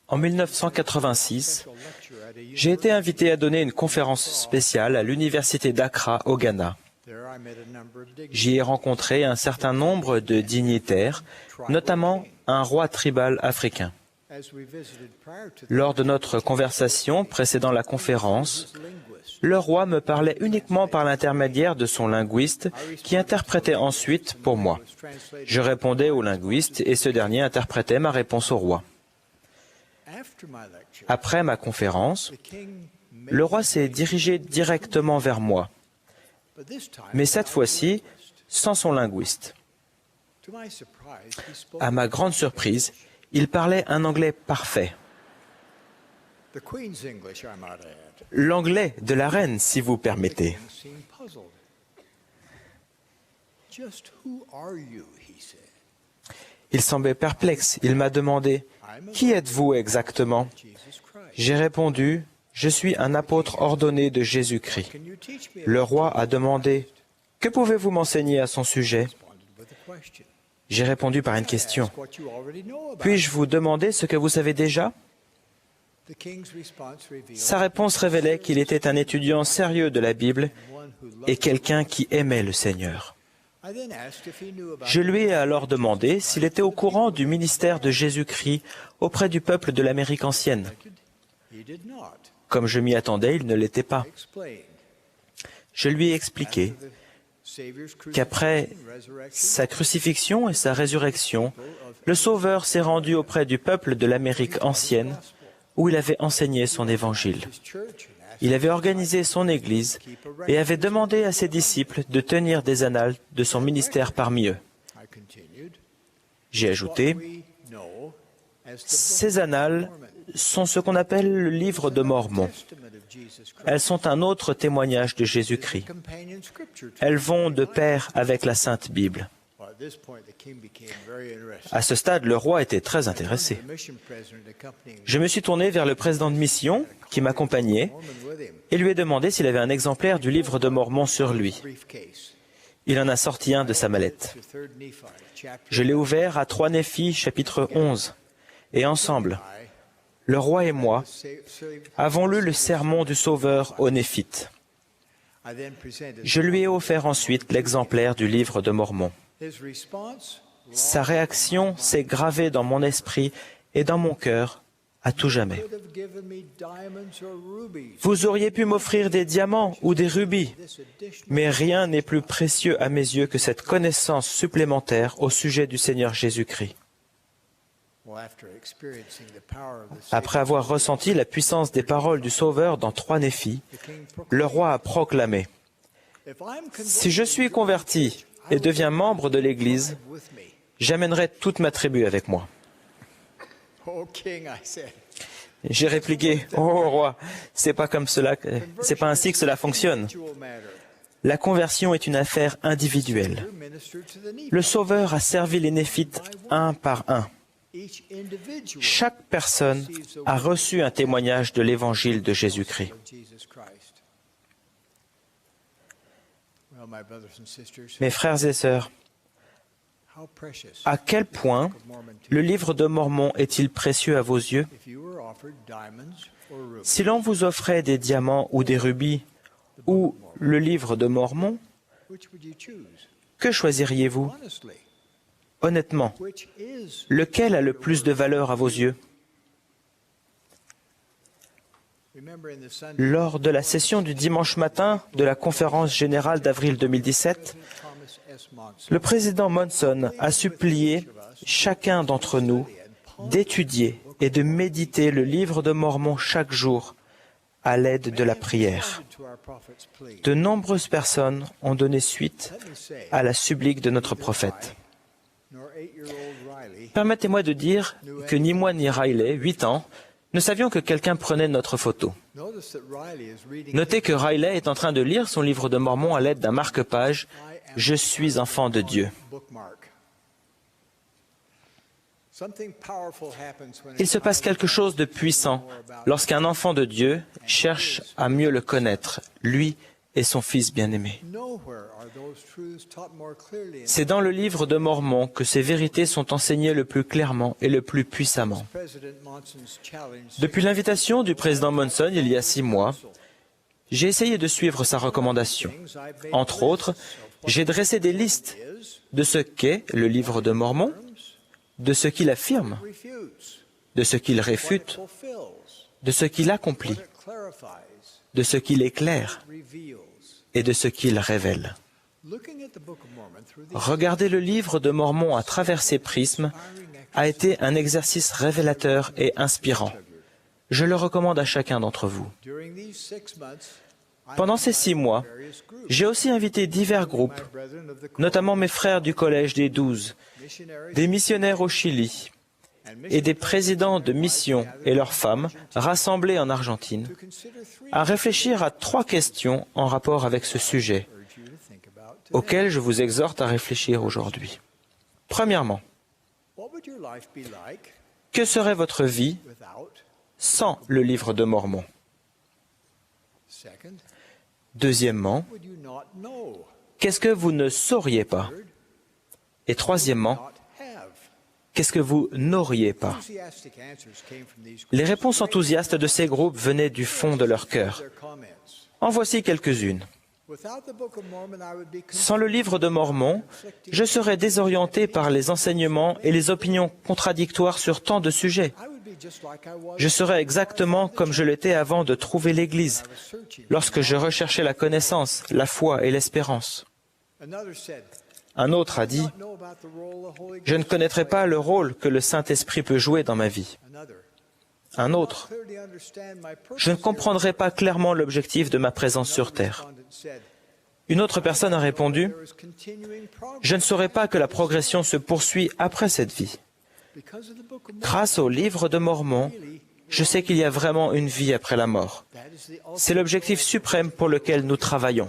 En 1986, j'ai été invité à donner une conférence spéciale à l'Université d'Accra, au Ghana. J'y ai rencontré un certain nombre de dignitaires, notamment un roi tribal africain. Lors de notre conversation précédant la conférence, le roi me parlait uniquement par l'intermédiaire de son linguiste qui interprétait ensuite pour moi. Je répondais au linguiste et ce dernier interprétait ma réponse au roi. Après ma conférence, le roi s'est dirigé directement vers moi, mais cette fois-ci sans son linguiste. À ma grande surprise, il parlait un anglais parfait. L'anglais de la reine, si vous permettez. Il semblait perplexe. Il m'a demandé « Qui êtes-vous exactement ?» J'ai répondu « Je suis un apôtre ordonné de Jésus-Christ. » Le roi a demandé « Que pouvez-vous m'enseigner à son sujet ?» J'ai répondu par une question. « Puis-je vous demander ce que vous savez déjà ?» Sa réponse révélait qu'il était un étudiant sérieux de la Bible et quelqu'un qui aimait le Seigneur. Je lui ai alors demandé s'il était au courant du ministère de Jésus-Christ auprès du peuple de l'Amérique ancienne. Comme je m'y attendais, il ne l'était pas. Je lui ai expliqué qu'après sa crucifixion et sa résurrection, le Sauveur s'est rendu auprès du peuple de l'Amérique ancienne où il avait enseigné son évangile. Il avait organisé son Église et avait demandé à ses disciples de tenir des annales de son ministère parmi eux. J'ai ajouté, ces annales sont ce qu'on appelle le livre de Mormon. Elles sont un autre témoignage de Jésus-Christ. Elles vont de pair avec la Sainte Bible. À ce stade, le roi était très intéressé. Je me suis tourné vers le président de mission qui m'accompagnait et lui ai demandé s'il avait un exemplaire du livre de Mormon sur lui. Il en a sorti un de sa mallette. Je l'ai ouvert à 3 Néphi, chapitre 11, et ensemble, le roi et moi avons lu le sermon du Sauveur aux Néphites. Je lui ai offert ensuite l'exemplaire du livre de Mormon. Sa réaction s'est gravée dans mon esprit et dans mon cœur à tout jamais. Vous auriez pu m'offrir des diamants ou des rubis, mais rien n'est plus précieux à mes yeux que cette connaissance supplémentaire au sujet du Seigneur Jésus-Christ. Après avoir ressenti la puissance des paroles du Sauveur dans 3 Néphi, le roi a proclamé « Si je suis converti et deviens membre de l'Église, j'amènerai toute ma tribu avec moi. » J'ai répliqué « Oh roi, c'est pas ainsi que cela fonctionne. La conversion est une affaire individuelle. Le Sauveur a servi les Néphites un par un. Chaque personne a reçu un témoignage de l'Évangile de Jésus-Christ. Mes frères et sœurs, à quel point le livre de Mormon est-il précieux à vos yeux? Si l'on vous offrait des diamants ou des rubis ou le livre de Mormon, que choisiriez-vous? Honnêtement, lequel a le plus de valeur à vos yeux? Lors de la session du dimanche matin de la conférence générale d'avril 2017, le président Monson a supplié chacun d'entre nous d'étudier et de méditer le livre de Mormon chaque jour à l'aide de la prière. De nombreuses personnes ont donné suite à la supplique de notre prophète. Permettez-moi de dire que ni moi ni Riley, 8 ans, ne savions que quelqu'un prenait notre photo. Notez que Riley est en train de lire son livre de Mormon à l'aide d'un marque-page « Je suis enfant de Dieu ». Il se passe quelque chose de puissant lorsqu'un enfant de Dieu cherche à mieux le connaître, lui et son Fils bien-aimé. C'est dans le livre de Mormon que ces vérités sont enseignées le plus clairement et le plus puissamment. Depuis l'invitation du président Monson il y a 6 mois, j'ai essayé de suivre sa recommandation. Entre autres, j'ai dressé des listes de ce qu'est le livre de Mormon, de ce qu'il affirme, de ce qu'il réfute, de ce qu'il accomplit, de ce qu'il éclaire et de ce qu'il révèle. Regarder le livre de Mormon à travers ces prismes a été un exercice révélateur et inspirant. Je le recommande à chacun d'entre vous. Pendant ces 6 mois, j'ai aussi invité divers groupes, notamment mes frères du Collège des 12, des missionnaires au Chili et des présidents de missions et leurs femmes rassemblés en Argentine, à réfléchir à 3 questions en rapport avec ce sujet, auxquelles je vous exhorte à réfléchir aujourd'hui. Premièrement, que serait votre vie sans le livre de Mormon? Deuxièmement, qu'est-ce que vous ne sauriez pas? Et troisièmement, qu'est-ce que vous n'auriez pas? Les réponses enthousiastes de ces groupes venaient du fond de leur cœur. En voici quelques-unes. Sans le livre de Mormon, je serais désorienté par les enseignements et les opinions contradictoires sur tant de sujets. Je serais exactement comme je l'étais avant de trouver l'Église, lorsque je recherchais la connaissance, la foi et l'espérance. Un autre a dit, « Je ne connaîtrais pas le rôle que le Saint-Esprit peut jouer dans ma vie. » Un autre, « Je ne comprendrais pas clairement l'objectif de ma présence sur terre. » Une autre personne a répondu, « Je ne saurais pas que la progression se poursuit après cette vie. » Grâce au livre de Mormon, je sais qu'il y a vraiment une vie après la mort. C'est l'objectif suprême pour lequel nous travaillons.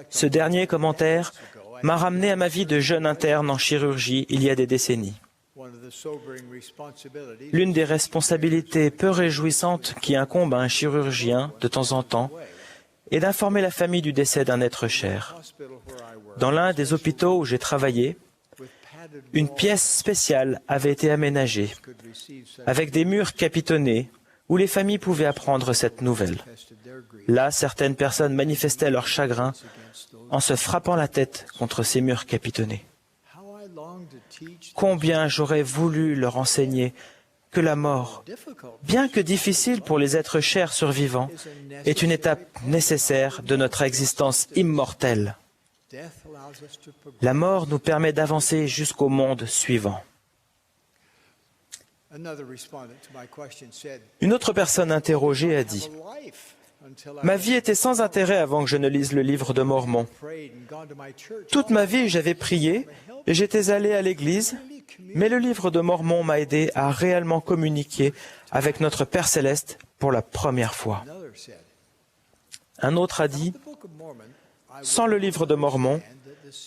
Ce dernier commentaire m'a ramené à ma vie de jeune interne en chirurgie il y a des décennies. L'une des responsabilités peu réjouissantes qui incombe à un chirurgien de temps en temps est d'informer la famille du décès d'un être cher. Dans l'un des hôpitaux où j'ai travaillé, une pièce spéciale avait été aménagée, avec des murs capitonnés, où les familles pouvaient apprendre cette nouvelle. Là, certaines personnes manifestaient leur chagrin en se frappant la tête contre ces murs capitonnés. Combien j'aurais voulu leur enseigner que la mort, bien que difficile pour les êtres chers survivants, est une étape nécessaire de notre existence immortelle. La mort nous permet d'avancer jusqu'au monde suivant. Une autre personne interrogée a dit, « Ma vie était sans intérêt avant que je ne lise le livre de Mormon. Toute ma vie, j'avais prié et j'étais allé à l'église, mais le livre de Mormon m'a aidé à réellement communiquer avec notre Père Céleste pour la première fois. » Un autre a dit, « Sans le livre de Mormon,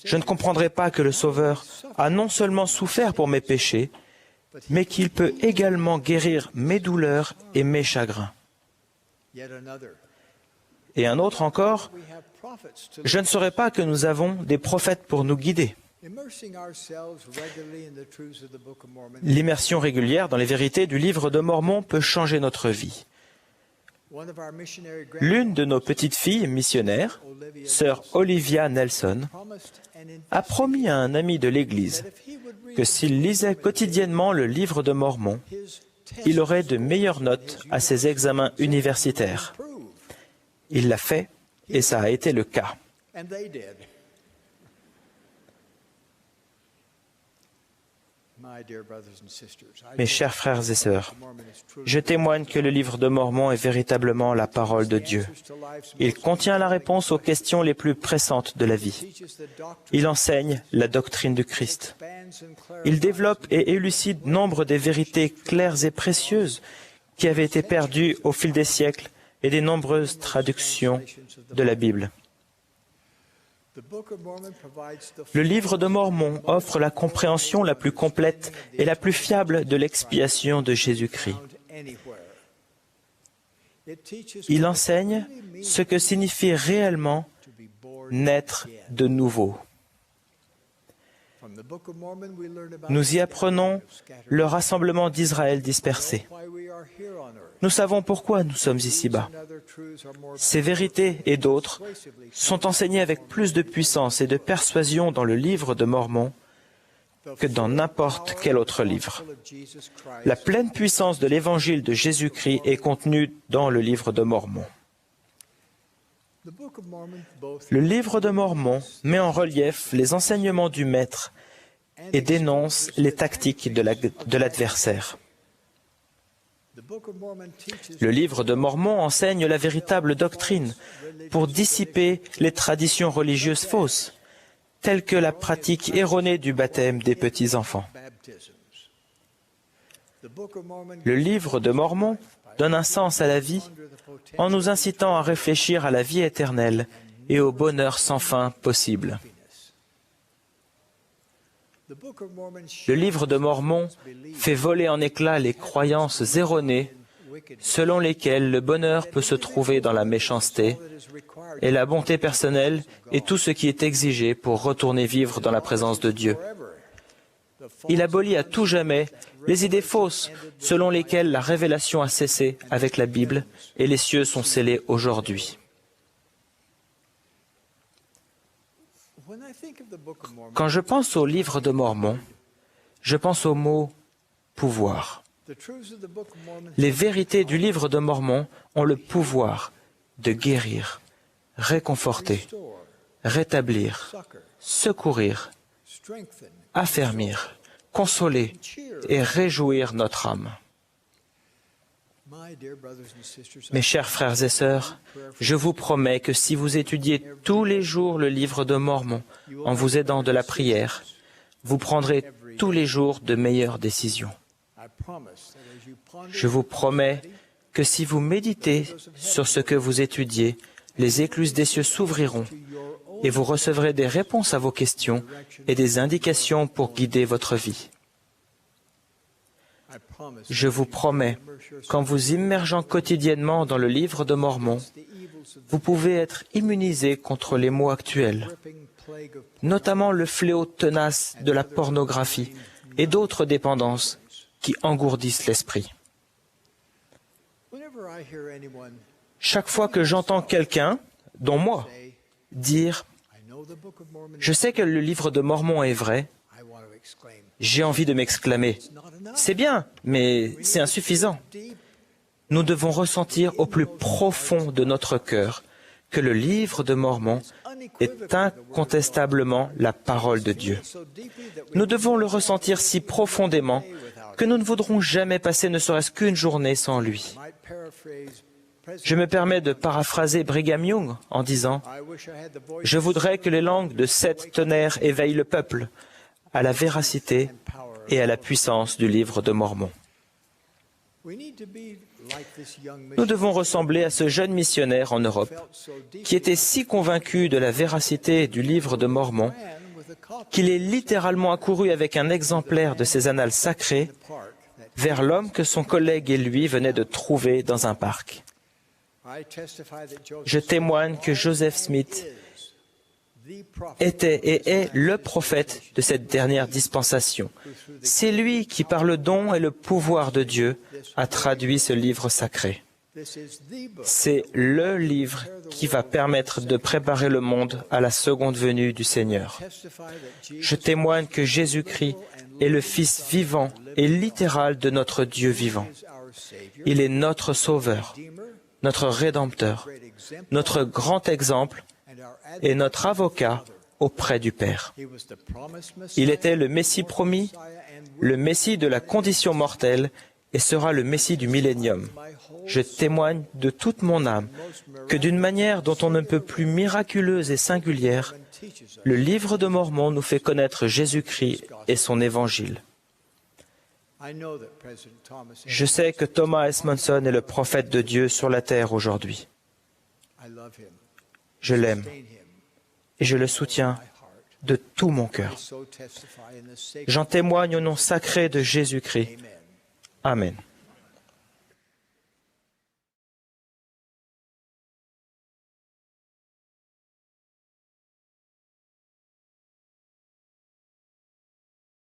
je ne comprendrais pas que le Sauveur a non seulement souffert pour mes péchés, mais qu'il peut également guérir mes douleurs et mes chagrins. » Et un autre encore, « Je ne saurais pas que nous avons des prophètes pour nous guider. » L'immersion régulière dans les vérités du livre de Mormon peut changer notre vie. L'une de nos petites filles missionnaires, sœur Olivia Nelson, a promis à un ami de l'Église que s'il lisait quotidiennement le livre de Mormon, il aurait de meilleures notes à ses examens universitaires. Il l'a fait et ça a été le cas. Mes chers frères et sœurs, je témoigne que le livre de Mormon est véritablement la parole de Dieu. Il contient la réponse aux questions les plus pressantes de la vie. Il enseigne la doctrine du Christ. Il développe et élucide nombre des vérités claires et précieuses qui avaient été perdues au fil des siècles et des nombreuses traductions de la Bible. Le livre de Mormon offre la compréhension la plus complète et la plus fiable de l'expiation de Jésus-Christ. Il enseigne ce que signifie réellement naître de nouveau. Nous y apprenons le rassemblement d'Israël dispersé. Nous savons pourquoi nous sommes ici-bas. Ces vérités et d'autres sont enseignées avec plus de puissance et de persuasion dans le livre de Mormon que dans n'importe quel autre livre. La pleine puissance de l'évangile de Jésus-Christ est contenue dans le livre de Mormon. Le livre de Mormon met en relief les enseignements du Maître et dénonce les tactiques de l'adversaire. Le livre de Mormon enseigne la véritable doctrine pour dissiper les traditions religieuses fausses, telles que la pratique erronée du baptême des petits-enfants. Le livre de Mormon donne un sens à la vie en nous incitant à réfléchir à la vie éternelle et au bonheur sans fin possible. Le livre de Mormon fait voler en éclats les croyances erronées selon lesquelles le bonheur peut se trouver dans la méchanceté et la bonté personnelle est tout ce qui est exigé pour retourner vivre dans la présence de Dieu. Il abolit à tout jamais les idées fausses selon lesquelles la révélation a cessé avec la Bible et les cieux sont scellés aujourd'hui. Quand je pense au livre de Mormon, je pense au mot « pouvoir ». Les vérités du livre de Mormon ont le pouvoir de guérir, réconforter, rétablir, secourir, affermir, consoler et réjouir notre âme. Mes chers frères et sœurs, je vous promets que si vous étudiez tous les jours le livre de Mormon en vous aidant de la prière, vous prendrez tous les jours de meilleures décisions. Je vous promets que si vous méditez sur ce que vous étudiez, les écluses des cieux s'ouvriront et vous recevrez des réponses à vos questions et des indications pour guider votre vie. Je vous promets qu'en vous immergeant quotidiennement dans le livre de Mormon, vous pouvez être immunisé contre les maux actuels, notamment le fléau tenace de la pornographie et d'autres dépendances qui engourdissent l'esprit. Chaque fois que j'entends quelqu'un, dont moi, dire « Je sais que le livre de Mormon est vrai », j'ai envie de m'exclamer « C'est bien, mais c'est insuffisant ». Nous devons ressentir au plus profond de notre cœur que le livre de Mormon est incontestablement la parole de Dieu. Nous devons le ressentir si profondément que nous ne voudrons jamais passer ne serait-ce qu'une journée sans lui. Je me permets de paraphraser Brigham Young en disant « Je voudrais que les langues de 7 tonnerres éveillent le peuple à la véracité et à la puissance du livre de Mormon. » Nous devons ressembler à ce jeune missionnaire en Europe qui était si convaincu de la véracité du livre de Mormon qu'il est littéralement accouru avec un exemplaire de ses annales sacrées vers l'homme que son collègue et lui venaient de trouver dans un parc. Je témoigne que Joseph Smith était et est le prophète de cette dernière dispensation. C'est lui qui, par le don et le pouvoir de Dieu, a traduit ce livre sacré. C'est le livre qui va permettre de préparer le monde à la seconde venue du Seigneur. Je témoigne que Jésus-Christ est le Fils vivant et littéral de notre Dieu vivant. Il est notre Sauveur, notre Rédempteur, notre grand exemple et notre avocat auprès du Père. Il était le Messie promis, le Messie de la condition mortelle et sera le Messie du millénium. Je témoigne de toute mon âme que d'une manière dont on ne peut plus miraculeuse et singulière, le livre de Mormon nous fait connaître Jésus-Christ et son évangile. Je sais que Thomas S. Monson est le prophète de Dieu sur la terre aujourd'hui. Je l'aime et je le soutiens de tout mon cœur. J'en témoigne au nom sacré de Jésus-Christ. Amen.